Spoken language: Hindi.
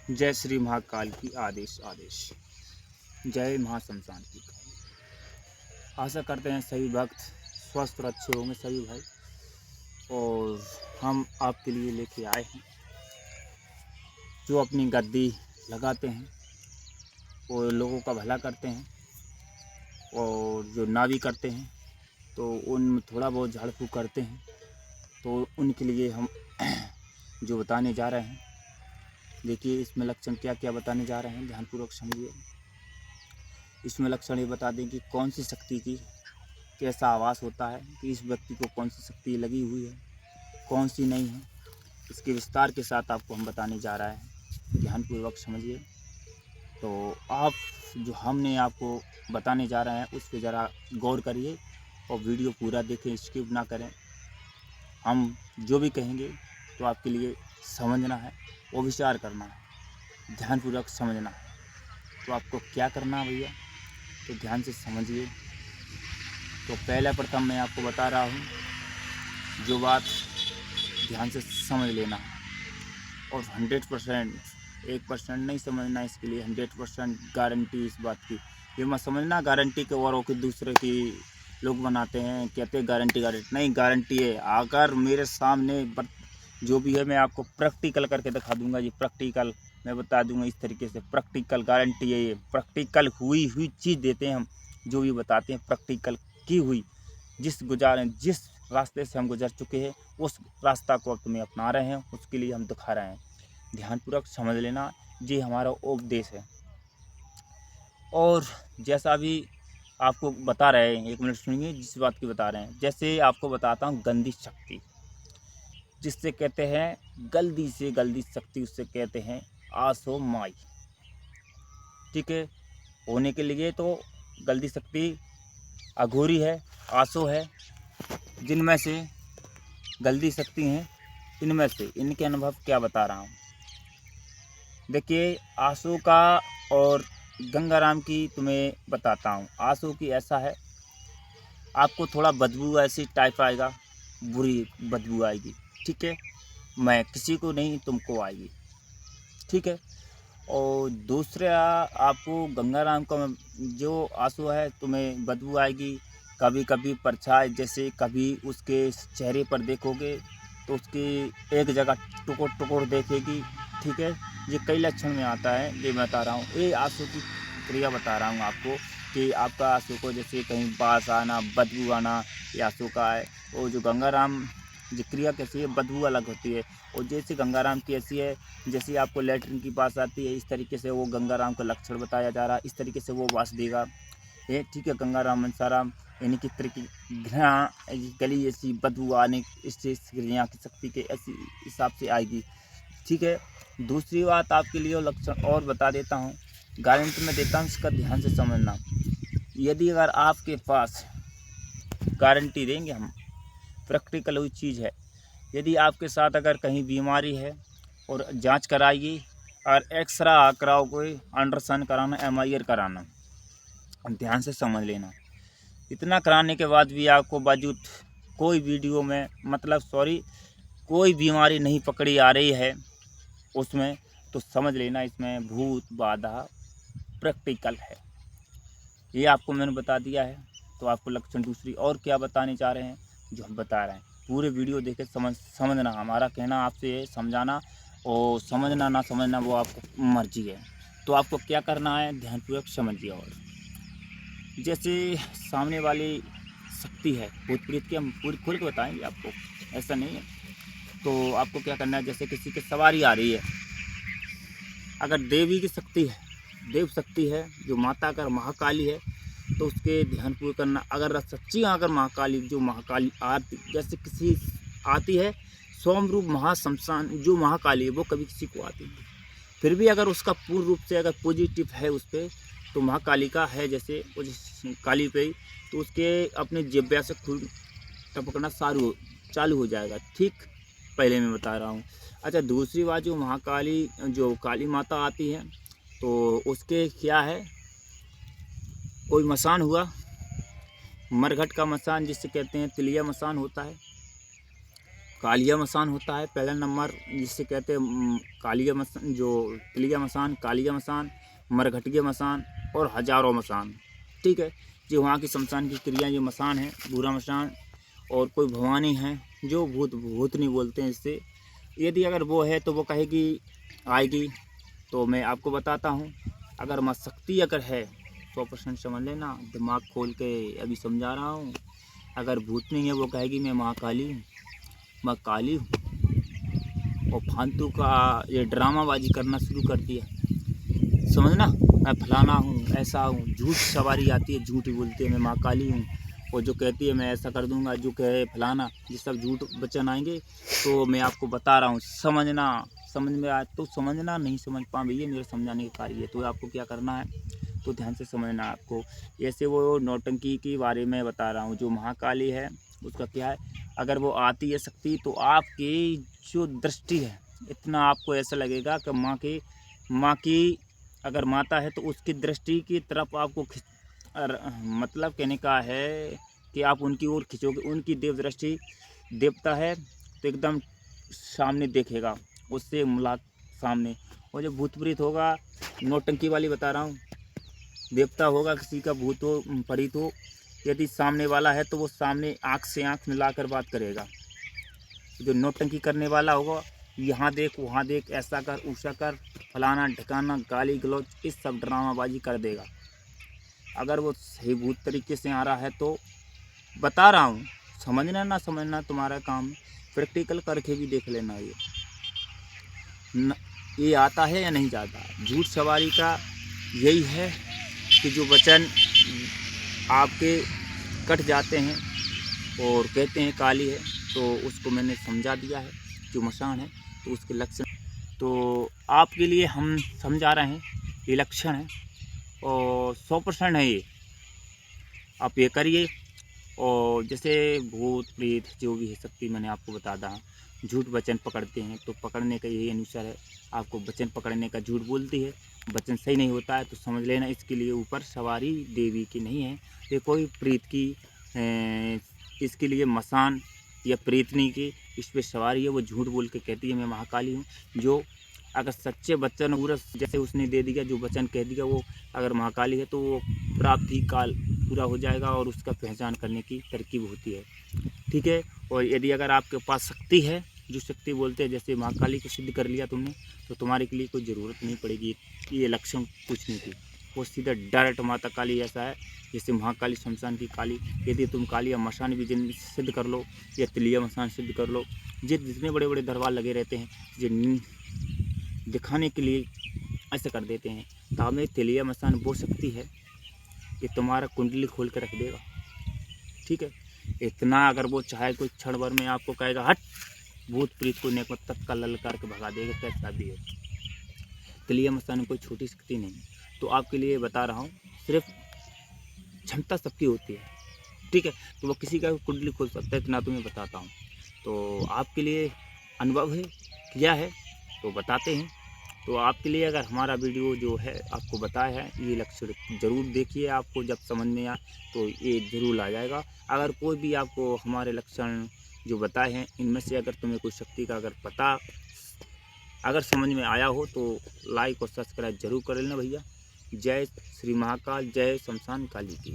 जय श्री महाकाल की आदेश आदेश। जय महाशमशान की काली। आशा करते हैं सभी भक्त स्वस्थ और अच्छे होंगे सभी भाई। और हम आपके लिए लेके आए हैं जो अपनी गद्दी लगाते हैं और लोगों का भला करते हैं, और जो ना भी करते हैं तो उन थोड़ा बहुत झाड़ फूँक करते हैं। तो उनके लिए हम जो बताने जा रहे हैं, देखिए इसमें लक्षण क्या क्या बताने जा रहे हैं, ध्यानपूर्वक समझिए। इसमें लक्षण ये बता दें कि कौन सी शक्ति की कैसा आवास होता है, कि इस व्यक्ति को कौन सी शक्ति लगी हुई है, कौन सी नहीं है। इसके विस्तार के साथ आपको हम बताने जा रहे हैं, ध्यानपूर्वक समझिए। तो आप जो हमने आपको बताने जा रहे हैं उस पर ज़रा गौर करिए और वीडियो पूरा देखें, स्किप ना करें। हम जो भी कहेंगे तो आपके लिए समझना है और विचार करना है, ध्यानपूर्वक समझना है। तो आपको क्या करना है भैया, तो ध्यान से समझिए। तो पहला प्रथम मैं आपको बता रहा हूँ, जो बात ध्यान से समझ लेना है और 100%, 1% नहीं समझना, इसके लिए 100% गारंटी इस बात की। ये मत समझना गारंटी के औरों की दूसरे की लोग बनाते हैं, कहते हैं गारंटी नहीं, गारंटी है। अगर मेरे सामने जो भी है मैं आपको प्रैक्टिकल करके दिखा दूंगा। ये प्रैक्टिकल मैं बता दूंगा इस तरीके से, प्रैक्टिकल गारंटी है। ये प्रैक्टिकल हुई चीज़ देते हैं हम, जो भी बताते हैं प्रैक्टिकल की हुई। जिस रास्ते से हम गुजर चुके हैं उस रास्ता को अब तुम्हें अपना रहे हैं, उसके लिए हम दिखा रहे हैं। ध्यानपूर्वक समझ लेना, ये हमारा उपदेश है। और जैसा भी आपको बता रहे हैं, 1 मिनट सुनिए जिस बात की बता रहे हैं। जैसे आपको बताता हूँ गंदी शक्ति, जिससे कहते हैं गलती से गलती शक्ति, उससे कहते हैं आसो माई। ठीक है, होने के लिए तो गलती शक्ति अघोरी है, आसो है। जिनमें से गलती शक्ति हैं, इनमें से इनके अनुभव क्या बता रहा हूँ। देखिए आंसू का और गंगाराम की तुम्हें बताता हूँ। आंसू की ऐसा है, आपको थोड़ा बदबू ऐसी टाइप आएगा, बुरी बदबू आएगी। ठीक है, मैं किसी को नहीं, तुमको आएगी। ठीक है। और दूसरा आपको गंगाराम का जो आंसू है, तुम्हें बदबू आएगी। कभी कभी परछाई, जैसे कभी उसके चेहरे पर देखोगे तो उसकी एक जगह टुकुर टुकुर देखेगी। ठीक है, ये कई लक्षण में आता है, ये बता रहा हूँ। ये आंसू की क्रिया बता रहा हूँ आपको, कि आपका आंसू को जैसे कहीं बास आना, बदबू आना, ये आंसू का है। और जो गंगाराम की क्रिया कैसी है, बदबू अलग होती है। और जैसे गंगाराम की ऐसी है, जैसे आपको लैट्रिन की बास आती है, इस तरीके से वो गंगाराम का लक्षण बताया जा रहा है, इस तरीके से वो बास देगा। ये ठीक है, गंगाराम मनसाराम यानी कि तरीके घृणा, गली ऐसी बदबू आने, इससे क्रिया की शक्ति के ऐसी हिसाब से आएगी। ठीक है। दूसरी बात आपके लिए लक्षण और बता देता हूँ, गारंटी में देता हूँ, इसका ध्यान से समझना। यदि अगर आपके पास गारंटी देंगे हम, प्रैक्टिकल हुई चीज़ है, यदि आपके साथ अगर कहीं बीमारी है और जांच कराइए और एक्सरा कराओ, कोई अल्ट्रासाउंड कराना, MIR कराना, ध्यान से समझ लेना। इतना कराने के बाद भी आपको बावजूद कोई वीडियो में, मतलब सॉरी, कोई बीमारी नहीं पकड़ी आ रही है उसमें, तो समझ लेना इसमें भूत बाधा प्रैक्टिकल है। ये आपको मैंने बता दिया है। तो आपको लक्षण दूसरी और क्या बताने जा रहे हैं, जो हम बता रहे हैं, पूरे वीडियो देखे समझना। हमारा कहना आपसे है समझाना, और समझना ना समझना वो आपको मर्जी है। तो आपको क्या करना है, ध्यानपूर्वक समझिए। और जैसे सामने वाली शक्ति है भूत प्रेत की, हम पूरी खुल के बताएंगे आपको, ऐसा नहीं है। तो आपको क्या करना है, जैसे किसी की सवारी आ रही है, अगर देवी की शक्ति है, देव शक्ति है, जो माता अगर महाकाली है, तो उसके ध्यानपूर्वक करना। अगर सच्ची अगर महाकाली, जो महाकाली आरती जैसे किसी आती है, सोमरूप महाशमशान जो महाकाली है, वो कभी किसी को आती नहीं। फिर भी अगर उसका पूर्ण रूप से अगर पॉजिटिव है उस पर, तो महाकाली का है जैसे काली पे, तो उसके अपने जिब्या से खून टपकना चालू हो जाएगा। ठीक, पहले मैं बता रहा हूँ। अच्छा, दूसरी बात, जो महाकाली, जो काली माता आती है, तो उसके क्या है, कोई मसान हुआ, मरघट का मसान जिससे कहते हैं, तिलिया मसान होता है, कालिया मसान होता है पहला नंबर, जिससे कहते हैं कालिया मसान, जो तिलिया मसान, कालिया मसान, मरघटिया मसान और हजारों मसान। ठीक है, जो वहाँ की शमशान की क्रिया, जो मसान है, बूढ़ा मसान, और कोई भवानी है जो भूतनी बोलते हैं इससे। यदि अगर वो है तो वो कहेगी आएगी, तो मैं आपको बताता हूँ। अगर माँ शक्ति अगर है 100% समझ लेना, दिमाग खोल के अभी समझा रहा हूँ। अगर भूतनी है वो कहेगी मैं महाकाली हूँ, मैं काली हूँ, और फालतू का ये ड्रामाबाजी करना शुरू कर दिया, समझना, मैं फलाना हूँ, ऐसा हूँ, झूठ सवारी आती है, झूठ बोलती है मैं माँ काली हूँ, और जो कहती है मैं ऐसा कर दूंगा, जो कहे फलाना, ये सब झूठ वचन आएंगे। तो मैं आपको बता रहा हूँ, समझना, समझ में आए तो समझना, नहीं समझ पाए भैया मेरे समझाने के कार्य है। तो आपको क्या करना है, तो ध्यान से समझना आपको। ऐसे वो नौटंकी के बारे में बता रहा हूँ, जो महाकाली है उसका क्या है, अगर वो आती है शक्ति तो आपकी जो दृष्टि है, इतना आपको ऐसा लगेगा कि माँ की अगर माता है तो उसकी दृष्टि की तरफ आपको मतलब कहने का है कि आप उनकी ओर खिंचोगे। उनकी देव दृष्टि, देवता है तो एकदम सामने देखेगा, उससे मुलाक सामने। और जो भूत प्रेत होगा, नौटंकी वाली बता रहा हूँ, देवता होगा किसी का, भूत हो प्रेत हो, यदि सामने वाला है तो वो सामने आँख से आँख मिलाकर बात करेगा। जो नौटंकी करने वाला होगा, यहाँ देख वहाँ देख, ऐसा कर ऊसा कर, फलाना ढकाना, गाली गलौज, इस सब ड्रामाबाजी कर देगा। अगर वो सही भूत तरीके से आ रहा है तो बता रहा हूँ, समझना ना समझना तुम्हारा काम, प्रैक्टिकल करके भी देख लेना। ये आता है या नहीं जाता। झूठ सवारी का यही है कि जो वचन आपके कट जाते हैं और कहते हैं काली है, तो उसको मैंने समझा दिया है, जो मसान है तो उसके लक्षण, तो आपके लिए हम समझा रहे हैं, ये लक्षण है और 100% है ये, आप ये करिए। और जैसे भूत प्रेत जो भी है शक्ति मैंने आपको बता दा, झूठ वचन पकड़ते हैं तो पकड़ने का यही अनुसार है, आपको वचन पकड़ने का, झूठ बोलती है, वचन सही नहीं होता है तो समझ लेना इसके लिए ऊपर सवारी देवी की नहीं है, ये कोई प्रेत की, इसके लिए मसान या प्रेतनी की इस पर सवारी है। वो झूठ बोल के कहती है मैं महाकाली हूँ। जो अगर सच्चे वचन पूरा जैसे उसने दे दिया, जो वचन कह दिया, वो अगर महाकाली है तो वो प्राप्ति काल पूरा हो जाएगा और उसका पहचान करने की तरकीब होती है। ठीक है, और यदि अगर आपके पास शक्ति है, जो शक्ति बोलते हैं, जैसे महाकाली को सिद्ध कर लिया तुमने, तो तुम्हारे के लिए कोई ज़रूरत नहीं पड़ेगी ये लक्षण कुछ नहीं थी, वो सीधा डायरेक्ट माता काली ऐसा है जैसे महाकाली शमशान की काली। यदि तुम काली या मसान भी सिद्ध कर लो या तिलिया मसान सिद्ध कर लो, जितने बड़े बड़े दरबार लगे रहते हैं, जो दिखाने के लिए ऐसे कर देते हैं, तो हमें तिलिया मसान वो शक्ति है कि तुम्हारा कुंडली खोल के रख देगा। ठीक है, इतना अगर वो चाहे कोई क्षण भर में आपको कहेगा हट, भूत प्रीत को नेक तत्काल ललकार के भगा देगा, कैसा भी है। तिलिया मसान में कोई छोटी शक्ति नहीं, तो आपके लिए बता रहा हूँ, सिर्फ क्षमता सबकी होती है। ठीक है, तो वो किसी का कुंडली खोल सकता है, इतना तुम्हें बताता हूँ। तो आपके लिए अनुभव है, किया है तो बताते हैं। तो आपके लिए अगर हमारा वीडियो जो है आपको बताया है, ये लक्षण ज़रूर देखिए, आपको जब समझ में आए तो ये ज़रूर आ जाएगा। अगर कोई भी आपको हमारे लक्षण जो बताए हैं इनमें से अगर तुम्हें कोई शक्ति का अगर पता, अगर समझ में आया हो तो लाइक और सब्सक्राइब जरूर कर लेना भैया। जय श्री महाकाल, जय शमशान काली की।